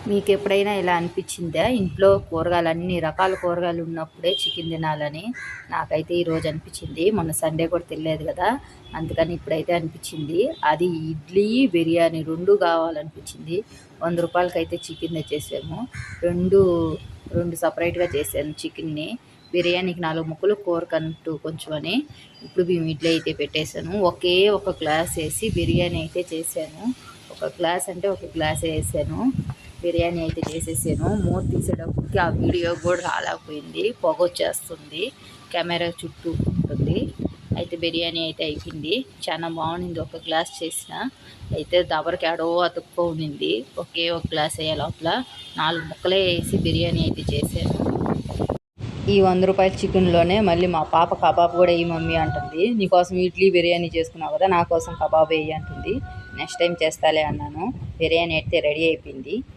మీకు ఎప్పుడైనా ఇలా అనిపించిందా? ఇంట్లో కూరగాయలు అన్ని రకాల కూరగాయలు ఉన్నప్పుడే చికెన్ తినాలని? నాకైతే ఈరోజు అనిపించింది. మొన్న సండే కూడా తినలేదు కదా, అందుకని ఇప్పుడైతే అనిపించింది. అది ఇడ్లీ బిర్యానీ రెండు కావాలనిపించింది. 100 రూపాయలకైతే చికెన్ తెచ్చేసాము. రెండు రెండు సపరేట్గా చేశాను చికెన్ని. బిర్యానీకి 4 ముక్కలు, కూరకంటూ కొంచెం అని. ఇప్పుడు మేము ఇడ్లీ అయితే పెట్టేశాను. ఒకే ఒక గ్లాస్ వేసి బిర్యానీ అయితే చేశాను. ఒక గ్లాస్ అంటే ఒక గ్లాస్ వేసాను. బిర్యానీ అయితే చేసేసాను. మూత తీసేటప్పటికి ఆ వీడియో కూడా రాలేకపోయింది, పొగ వచ్చేస్తుంది, కెమెరా చుట్టూ ఉంటుంది. అయితే బిర్యానీ అయితే అయిపోయింది. చాలా బాగుంది. ఒక గ్లాస్ చేసిన అయితే దబరకి ఆడో అతుక్కో ఉండింది. ఒకే ఒక గ్లాస్ అయ్యే లోపల 4 ముక్కలే వేసి బిర్యానీ అయితే చేశాను. ఈ 100 రూపాయల చికెన్లోనే మళ్ళీ మా పాప కబాబ్ కూడా ఈ మమ్మీ అంటుంది. నీకోసం ఇడ్లీ బిర్యానీ చేసుకున్నావు కదా, నా కోసం కబాబ్ వేయి అంటుంది. నెక్స్ట్ టైం చేస్తాలే అన్నాను. బిర్యానీ అయితే రెడీ అయిపోయింది.